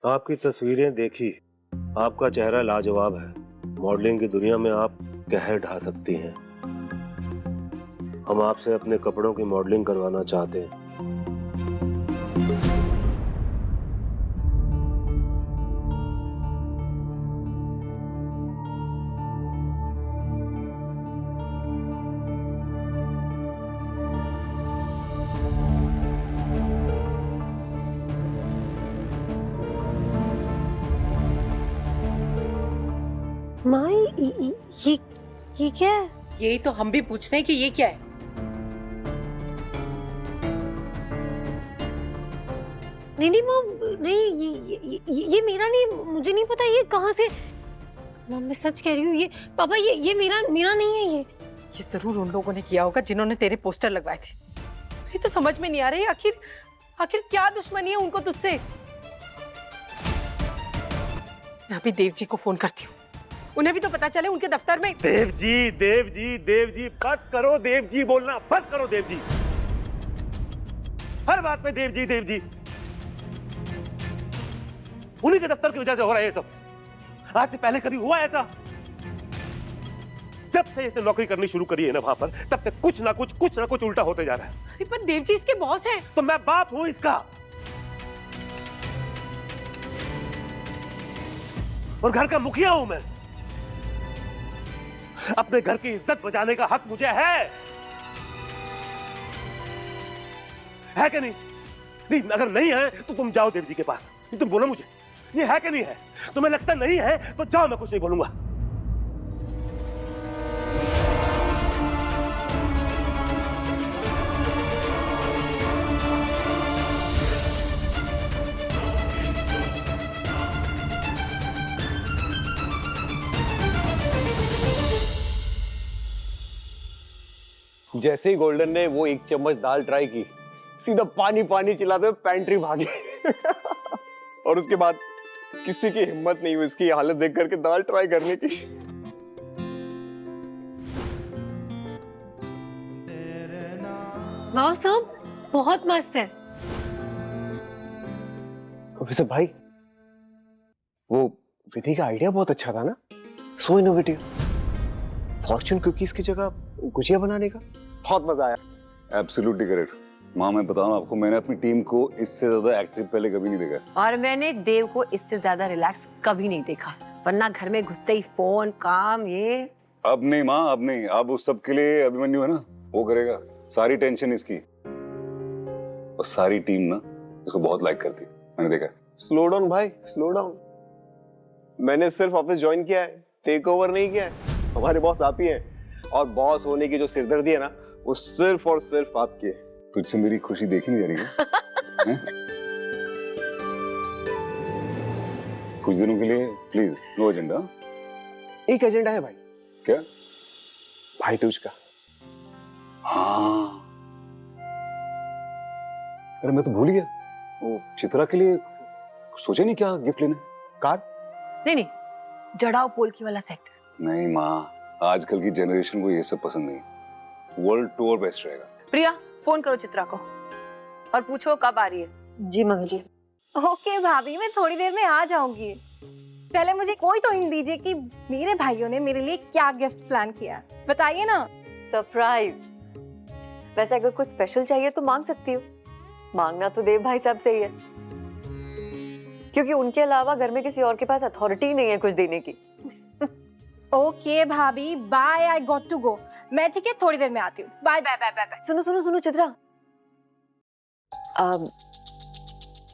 आपकी तस्वीरें देखी, आपका चेहरा लाजवाब है। मॉडलिंग की दुनिया में आप कहर ढा सकती हैं। हम आपसे अपने कपड़ों की मॉडलिंग करवाना चाहते हैं। माँ ये ये क्या है? यही तो हम भी पूछते हैं कि ये क्या है। नहीं नहीं माँ, नहीं ये मेरा नहीं, मुझे नहीं पता ये कहाँ से। माँ मैं सच कह रही हूँ, ये पापा ये मेरा मेरा नहीं है ये। ये जरूर उन लोगों ने किया होगा जिन्होंने तेरे पोस्टर लगवाए थे। मुझे तो समझ में नहीं आ रही आखिर क्या दुश्मनी है उनको तुझसे। मैं अभी देव जी को फोन करती हूँ, उन्हें भी तो पता चले उनके दफ्तर में। देव जी, देव जी, देव जी, बंद करो देव जी बोलना, बंद करो देव जी। हर बात में देव जी, देव जी। उन्हीं के दफ्तर की वजह से हो रहा है ये सब। आज से पहले कभी हुआ ऐसा? जब से इसने नौकरी करनी शुरू करी है ना वहां पर, तब से कुछ ना कुछ उल्टा होते जा रहा है। अरे पर देव जी इसके बॉस हैं। तो मैं बाप हूं इसका, और घर का मुखिया हूं मैं। अपने घर की इज्जत बचाने का हक मुझे है कि नहीं? नहीं, अगर नहीं है तो तुम जाओ देव जी के पास। तुम बोलो मुझे, ये है कि नहीं है? तुम्हें लगता नहीं है तो जाओ, मैं कुछ नहीं बोलूंगा। जैसे ही गोल्डन ने वो एक चम्मच दाल ट्राई की, सीधा पानी पानी चिल्लाते हुए पैंट्री भागे। और उसके बाद किसी की हिम्मत नहीं हुई इसकी हालत देख करके दाल ट्राई करने की। वाह साहब, बहुत मस्त है। वैसे भाई, वो विधि का आइडिया बहुत अच्छा था ना, सो इनोवेटिव। फॉर्च्यून कुकीज की जगह गुजिया बनाने का बहुत मजा आया। Absolutely correct. माँ मैं बताऊं आपको, मैंने अपनी टीम को इससे ज्यादा एक्टिव पहले कभी नहीं देखा। और मैंने देव को इससे ज्यादा रिलैक्स कभी नहीं देखा, वरना घर में घुसते ही फोन काम ये। अब नहीं माँ, अब नहीं। अब उस सब के लिए अभिमन्यु है ना, वो करेगा। सारी टेंशन इसकी, और सारी टीम ना इसको बहुत लाइक करती, मैंने देखा। स्लो डाउन भाई, स्लो डाउन। मैंने सिर्फ ऑफिस ज्वाइन किया है, टेक ओवर नहीं किया है। हमारे बॉस आप ही हैं, और बॉस होने की जो सिरदर्दी है ना, वो सिर्फ और सिर्फ आपकी है। तुझसे मेरी खुशी देखी नहीं जा रही है? कुछ दिनों के लिए प्लीज, नो एजेंडा। एक एजेंडा है भाई। क्या? भाई तुझ का। हाँ, अरे मैं तो भूल गया। वो चित्रा के लिए सोचा नहीं क्या गिफ्ट लेने? कार्ड? नहीं, जड़ाव पोलकी वाला सेट। नहीं माँ, आजकल की जनरेशन को ये सब पसंद नहीं। वर्ल्ड टूर बेस्ट रहेगा। प्रिया फोन करो चित्रा को और पूछो कब आ रही है। जी मम्मी जी। ओके भाभी, मैं थोड़ी देर में आ जाऊंगी। पहले मुझे कोई तो हिंट दीजिए कि मेरे भाइयों ने मेरे लिए क्या गिफ्ट प्लान किया, बताइए ना। सरप्राइज। वैसे अगर कुछ स्पेशल चाहिए तो मांग सकती हो। मांगना तो देव भाई साहब से ही है, क्योंकि उनके अलावा घर में किसी और के पास अथॉरिटी नहीं है कुछ देने की। ओके भाभी, bye, I got to go. मैं ठीक है, थोड़ी देर में आती हूँ। Bye bye bye bye bye. सुनो सुनो सुनो चित्रा,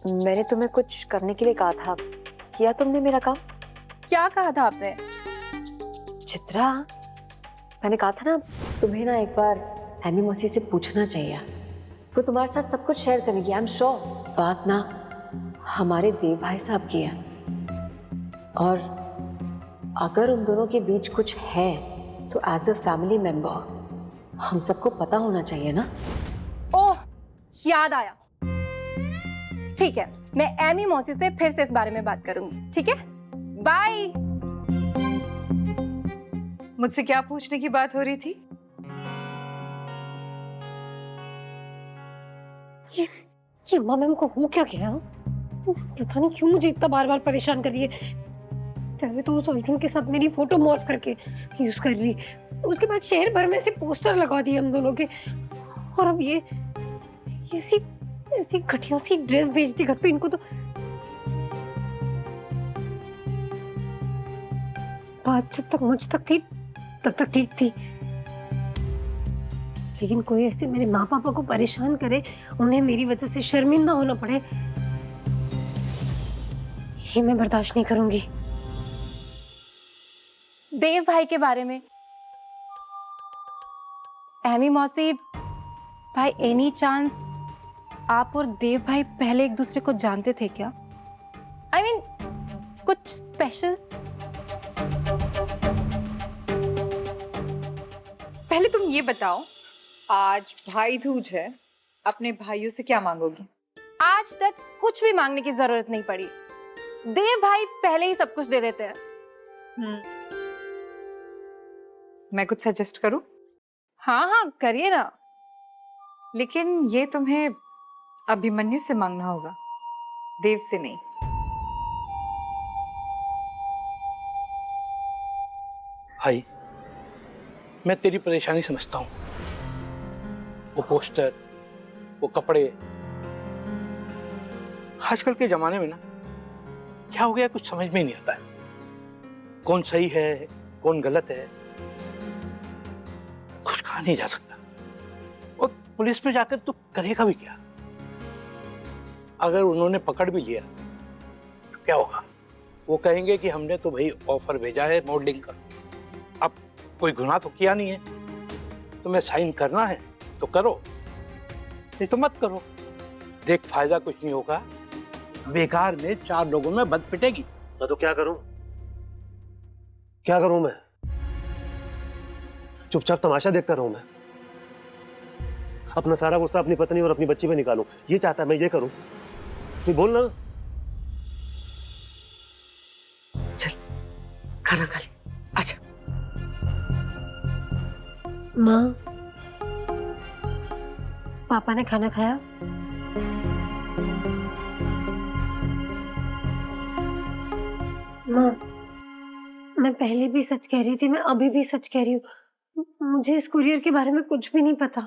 मैंने तुम्हें कुछ करने के लिए कहा था, किया तुमने मेरा काम? क्या कहा था आपने? चित्रा, मैंने कहा था ना तुम्हें ना एक बार एमी मौसी से पूछना चाहिए। वो तुम्हारे साथ सब कुछ शेयर करेगी, आई एम श्योर। बात ना हमारे देव भाई साहब की है, और अगर उन दोनों के बीच कुछ है तो एज अ फैमिली मेंबर हम सबको पता होना चाहिए ना। ओह, याद आया। ठीक है, मैं एमी मौसी से फिर से इस बारे में बात करूंगी। ठीक है, बाय। मुझसे क्या पूछने की बात हो रही थी? ये अम्मा मैम को हो क्या गया? पता नहीं क्यों मुझे इतना बार बार परेशान कर रही है। पहले तो उस अर्जुन के साथ मेरी फोटो मॉर्फ करके यूज कर रही, उसके बाद शहर भर में ऐसे पोस्टर लगा दिए हम दोनों के, और अब ये ऐसी ऐसी घटिया सी ड्रेस भेज दी घर पे इनको। तो बात जब तक मुझ तक थी तब तक ठीक थी, लेकिन कोई ऐसे मेरे माँ पापा को परेशान करे, उन्हें मेरी वजह से शर्मिंदा होना पड़े, ये मैं बर्दाश्त नहीं करूंगी। देव भाई के बारे में, एमी मौसी, भाई एनी चांस आप और देव भाई पहले एक दूसरे को जानते थे क्या? I mean, कुछ स्पेशल? पहले तुम ये बताओ, आज भाई दूज है, अपने भाइयों से क्या मांगोगी? आज तक कुछ भी मांगने की जरूरत नहीं पड़ी। देव भाई पहले ही सब कुछ दे देते हैं। मैं कुछ सजेस्ट करूं? हाँ हाँ करिए ना। लेकिन ये तुम्हें अभिमन्यु से मांगना होगा, देव से नहीं। भाई, मैं तेरी परेशानी समझता हूँ। वो पोस्टर, वो कपड़े, आजकल के जमाने में ना क्या हो गया कुछ समझ में नहीं आता है। कौन सही है, कौन गलत है, कुछ कहा नहीं जा सकता। और पुलिस में जाकर तू करेगा भी क्या? अगर उन्होंने पकड़ भी लिया तो क्या होगा? वो कहेंगे कि हमने तो भाई ऑफर भेजा है मॉडलिंग का, अब कोई गुनाह तो किया नहीं है, तुम्हें साइन करना है तो करो, नहीं तो मत करो। देख, फायदा कुछ नहीं होगा, बेकार में 4 लोगों में बद पिटेगी। तो क्या करूं? क्या करूं मैं? चुपचाप तमाशा देखता रहूं मैं? अपना सारा गुस्सा अपनी पत्नी और अपनी बच्ची पे निकालूं, ये चाहता है मैं ये करूं? नहीं बोलना। चल खाना खा ले, आजा। माँ, पापा ने खाना खाया? माँ, मैं पहले भी सच कह रही थी, मैं अभी भी सच कह रही हूँ, मुझे इस कुरियर के बारे में कुछ भी नहीं पता।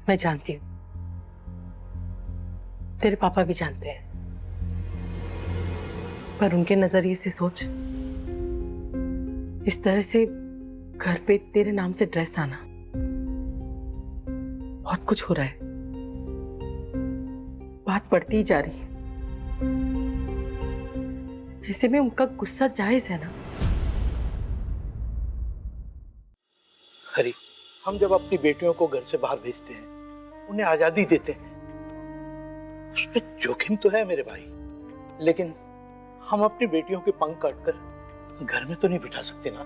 मैं जानती हूँ, तेरे पापा भी जानते हैं, पर उनके नजरिए से सोच, इस तरह से घर पे तेरे नाम से ड्रेस आना, बहुत कुछ हो रहा है, बात बढ़ती ही जा रही है। ऐसे में उनका गुस्सा जायज है ना? हरी, हम जब अपनी बेटियों को घर से बाहर भेजते हैं, उन्हें आजादी देते हैं, उसमें जोखिम तो है मेरे भाई, लेकिन हम अपनी बेटियों के पंख काटकर घर में तो नहीं बिठा सकते ना।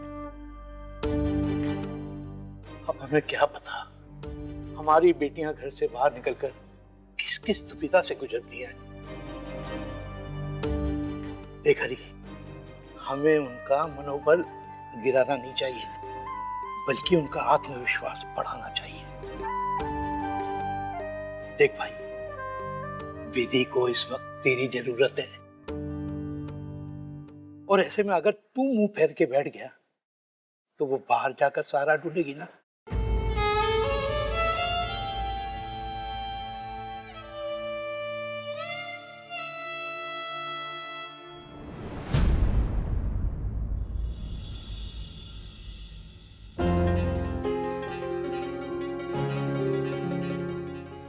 अब हमें क्या पता हमारी बेटियां घर से बाहर निकलकर किस किस दुविधा से गुजरती हैं। देख हरी, हमें उनका मनोबल गिराना नहीं चाहिए, बल्कि उनका आत्मविश्वास बढ़ाना चाहिए। देख भाई, विधि को इस वक्त तेरी जरूरत है, और ऐसे में अगर तू मुंह फेर के बैठ गया तो वो बाहर जाकर सारा ढूंढेगी ना।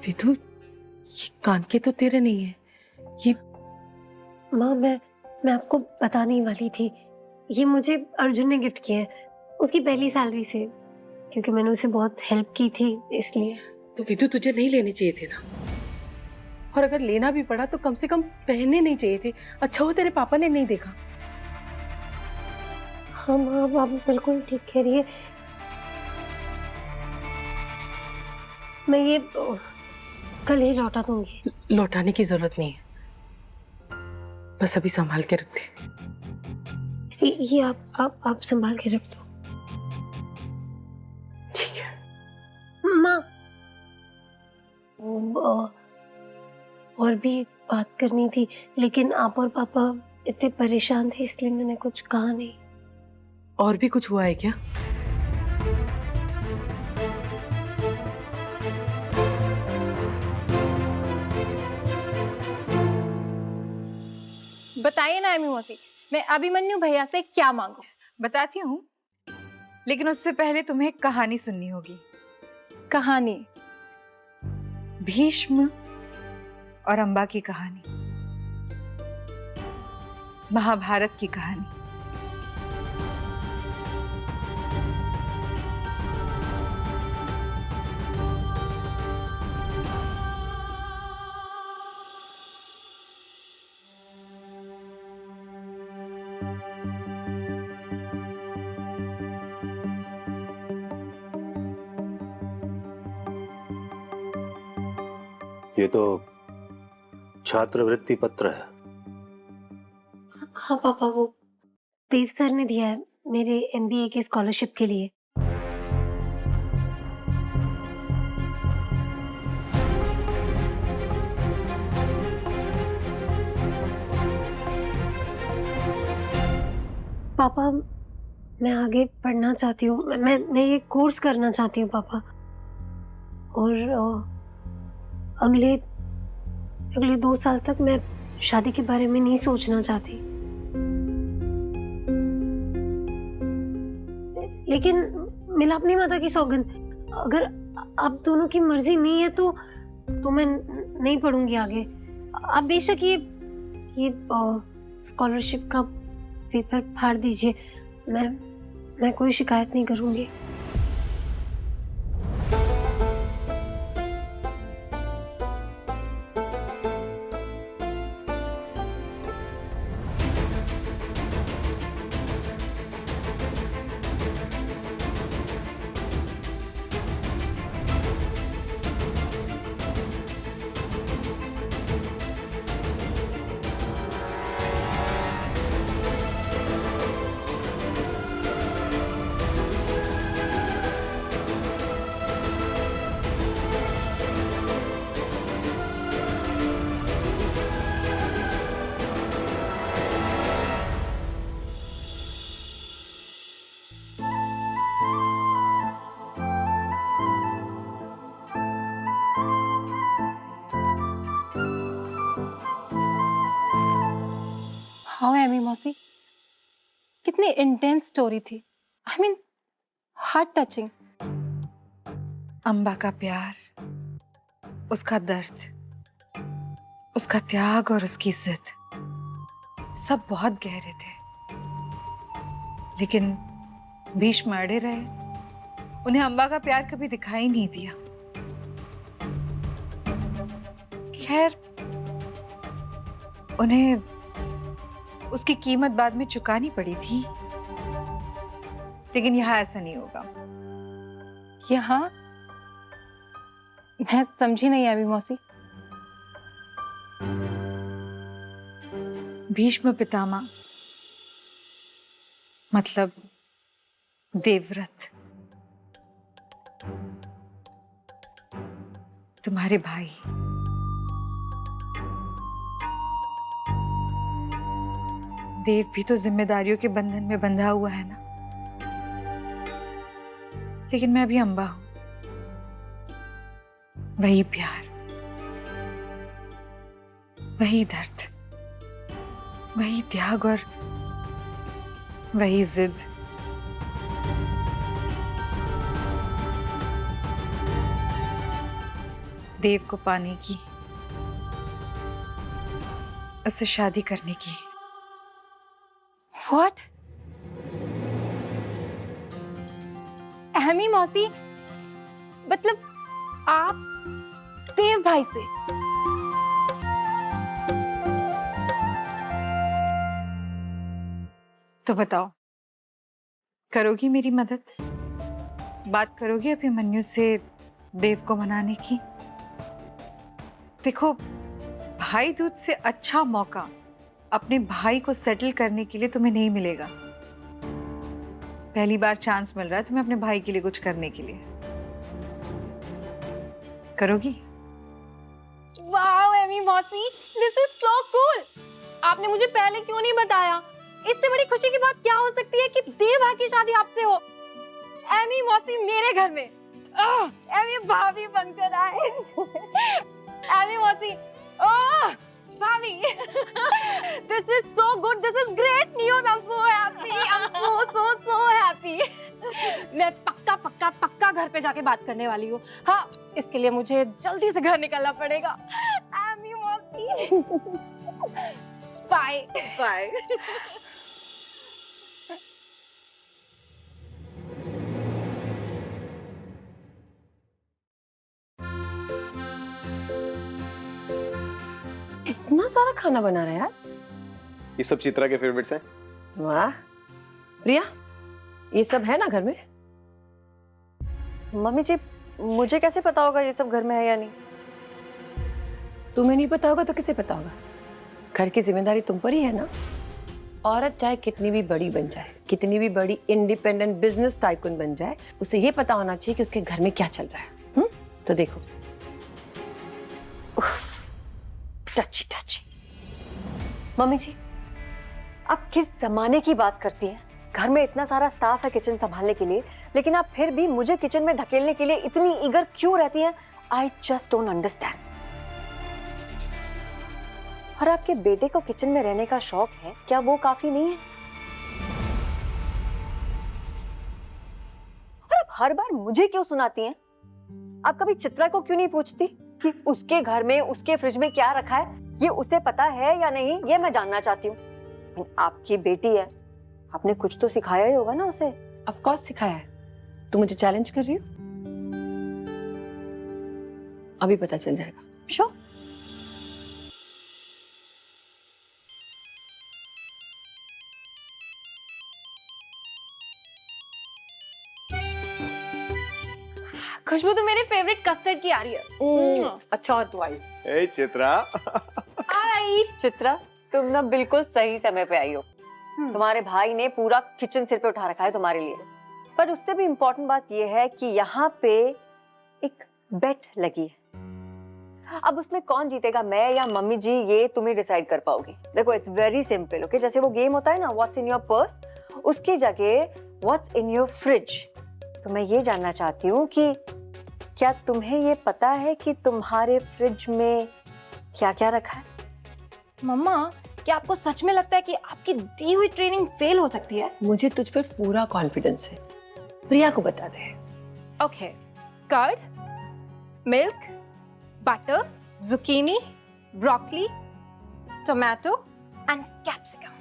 विधु, ये कान के तो तेरे नहीं है, ये। माँ, मैं आपको बताने ही वाली थी, ये मुझे अर्जुन ने गिफ्ट किया है, उसकी पहली सैलरी से, क्योंकि मैंने उसे बहुत हेल्प की थी इसलिए। तो विधु, तुझे नहीं लेने चाहिए थे ना, और अगर लेना भी पड़ा तो कम से कम पहनने नहीं चाहिए थे। अच्छा हो तेरे पापा ने नहीं देखा। हाँ माँ, आप बिल्कुल ठीक कह रही है, मैं ये कल ही लौटा दूंगी। लौटाने की जरूरत नहीं है, बस अभी संभाल के रख दे। ये आप संभाल के रख दो। ठीक है। माँ, और भी एक बात करनी थी, लेकिन आप और पापा इतने परेशान थे इसलिए मैंने कुछ कहा नहीं। और भी कुछ हुआ है क्या? बताइए ना एमी मौसी, मैं अभिमन्यु भैया से क्या मांगू? बताती हूँ, लेकिन उससे पहले तुम्हें एक कहानी सुननी होगी। कहानी? भीष्म और अंबा की कहानी, महाभारत की कहानी। ये तो छात्रवृत्ति पत्र है। हाँ पापा, वो देव सर ने दिया है मेरे MBA के स्कॉलरशिप के लिए। पापा, मैं आगे पढ़ना चाहती हूँ, मैं ये कोर्स करना चाहती हूँ पापा। और अगले 2 साल तक मैं शादी के बारे में नहीं सोचना चाहती। लेकिन मिलापनी माता की सौगंध, अगर आप दोनों की मर्जी नहीं है तो मैं नहीं पढ़ूंगी आगे। आप बेशक ये स्कॉलरशिप का पेपर फाड़ दीजिए, मैं कोई शिकायत नहीं करूंगी। हाँ एमी मौसी, कितनी इंटेंस स्टोरी थी। I mean heart touching. Amba का प्यार, उसका दर्द, उसका त्याग और उसकी जिद, सब बहुत गहरे थे। लेकिन भीष्म अड़े रहे, उन्हें अंबा का प्यार कभी दिखाई नहीं दिया। खैर, उन्हें उसकी कीमत बाद में चुकानी पड़ी थी, लेकिन यहाँ ऐसा नहीं होगा। यहाँ? मैं समझी नहीं एमी मौसी। भीष्म पितामह मतलब देवव्रत, तुम्हारे भाई। देव भी तो जिम्मेदारियों के बंधन में बंधा हुआ है ना, लेकिन मैं भी अंबा हूं। वही प्यार, वही दर्द, वही त्याग और वही जिद। देव को पाने की, उससे शादी करने की। What? एमी मौसी, मतलब आप देव भाई से? तो बताओ, करोगी मेरी मदद? बात करोगी अभिमन्यु से देव को मनाने की? देखो, भाई दूज से अच्छा मौका अपने भाई को सेटल करने के लिए तुम्हें नहीं मिलेगा। पहली बार चांस मिल रहा है तुम्हें अपने भाई के लिए कुछ करने के लिए। करोगी? वाओ एमी एमी मौसी, दिस इज सो कूल। आपने मुझे पहले क्यों नहीं बताया? इससे बड़ी खुशी की बात क्या हो सकती है कि देव भाई की शादी आपसे हो। एमी मौसी मेरे घर में, एमी भाभी बनकर आए। एमी मौसी, ओह भाभी, this is so good, this is great news, I'm so happy, I'm so happy। मैं पक्का घर पे जाके बात करने वाली हूँ। हाँ, इसके लिए मुझे जल्दी से घर निकलना पड़ेगा। एमी मौसी, बाय बाय। इतना सारा खाना बना रहा है यार। ये सब चित्रा के फेवरेट्स हैं। वाह प्रिया, ये सब है ना घर में? मम्मी जी, मुझे कैसे पता होगा ये सब घर में है या नहीं? तुम्हें नहीं पता होगा तो किसे पता होगा? घर की जिम्मेदारी तुम पर ही है ना। औरत चाहे कितनी भी बड़ी बन जाए, कितनी भी बड़ी इंडिपेंडेंट बिजनेस टाइकून बन जाए, उसे ये पता होना चाहिए कि उसके घर में क्या चल रहा है। तो देखो, टची टची। मम्मी जी, आप किस जमाने की बात करती हैं? घर में इतना सारा स्टाफ है किचन संभालने के लिए, लेकिन आप फिर भी मुझे किचन में धकेलने के लिए इतनी ईगर क्यों रहती हैं? I just don't understand. और आपके बेटे को किचन में रहने का शौक है, क्या वो काफी नहीं है? और आप हर बार मुझे क्यों सुनाती हैं? आप कभी चित्रा को क्यों नहीं पूछती कि उसके घर में, उसके फ्रिज में क्या रखा है? ये उसे पता है या नहीं, ये मैं जानना चाहती हूँ। आपकी बेटी है, आपने कुछ तो सिखाया ही होगा ना उसे। ऑफ कोर्स सिखाया है। तुम मुझे चैलेंज कर रही हो? अभी पता चल जाएगा। श्योर। खुशबू तो मेरे फेवरेट कस्टर्ड की आ रही है। अच्छा तो आई। ए चित्रा। हाय चित्रा, तुम ना बिल्कुल सही समय पे आई हो। तुम्हारे भाई ने पूरा किचन सिर पे उठा रखा है तुम्हारे लिए। पर उससे भी इम्पोर्टेंट बात यह है कि यहाँ पे एक बेट लगी है। अब उसमें कौन जीतेगा, मैं या मम्मी जी, ये तुम ही डिसाइड कर पाओगे। देखो, इट्स वेरी सिंपल। ओके, जैसे वो गेम होता है ना, व्हाट्स इन योर पर्स, उसकी जगह व्हाट्स इन योर फ्रिज। तो मैं ये जानना चाहती हूँ कि क्या तुम्हें ये पता है कि तुम्हारे फ्रिज में क्या क्या रखा है? मम्मा, क्या आपको सच में लगता है कि आपकी दी हुई ट्रेनिंग फेल हो सकती है? मुझे तुझ पर पूरा कॉन्फिडेंस है। प्रिया को बता दे। Okay, curd, milk, butter, zucchini, broccoli, tomato and capsicum.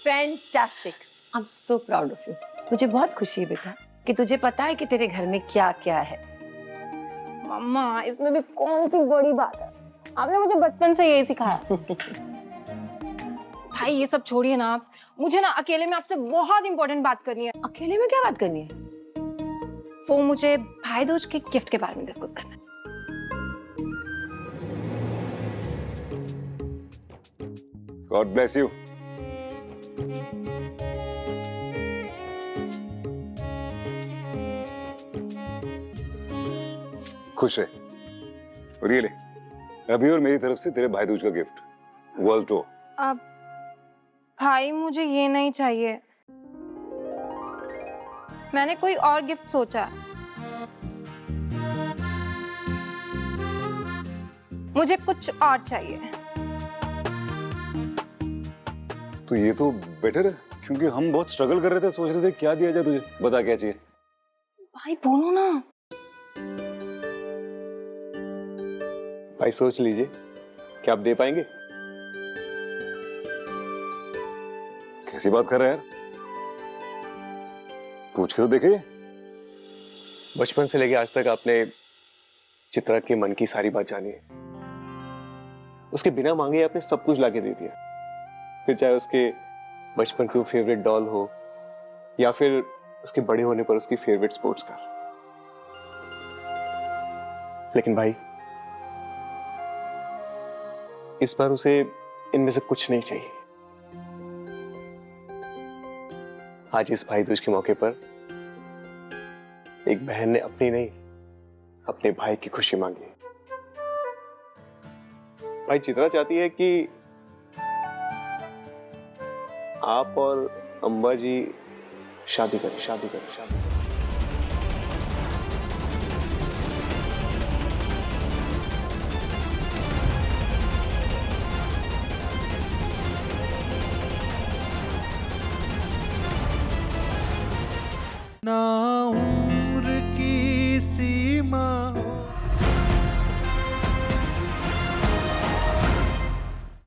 Fantastic. I am so proud of you. मुझे बहुत खुशी है बेटा कि तुझे पता है कि तेरे घर में क्या क्या है। मम्मा, इसमें भी कौन सी बड़ी बात है? आपने मुझे बचपन से यही सिखाया। भाई ये सब छोड़िए ना आप, मुझे ना अकेले में आपसे बहुत इंपॉर्टेंट बात करनी है। अकेले में क्या बात करनी है? वो मुझे भाई दूज के गिफ्ट के बारे में डिस्कस करना है। God bless you. खुश रहे। और ये ले, अभी और मेरी तरफ से तेरे भाई दूज का गिफ्ट, वर्ल्ड टूर। अब भाई मुझे ये नहीं चाहिए, मैंने कोई और गिफ्ट सोचा है। मुझे कुछ और चाहिए। तो ये तो बेटर है, क्योंकि हम बहुत स्ट्रगल कर रहे थे, सोच रहे थे क्या दिया जाए तुझे। बता क्या चाहिए। भाई बोलो ना। भाई सोच लीजिए, क्या आप दे पाएंगे? कैसी बात कर रहा है यार, पूछ के तो देखे। बचपन से लेके आज तक आपने चित्रा के मन की सारी बात जानी है। उसके बिना मांगे आपने सब कुछ लाके दे दिया। फिर चाहे उसके बचपन की वो फेवरेट डॉल हो, या फिर उसके बड़े होने पर उसकी फेवरेट स्पोर्ट्स कार। लेकिन भाई, इस बार उसे इनमें से कुछ नहीं चाहिए। आज इस भाई दूज के मौके पर एक बहन ने अपनी नहीं, अपने भाई की खुशी मांगी। भाई चित्रा चाहती है कि आप और अंबा जी शादी करें, शादी करें, शादी करें।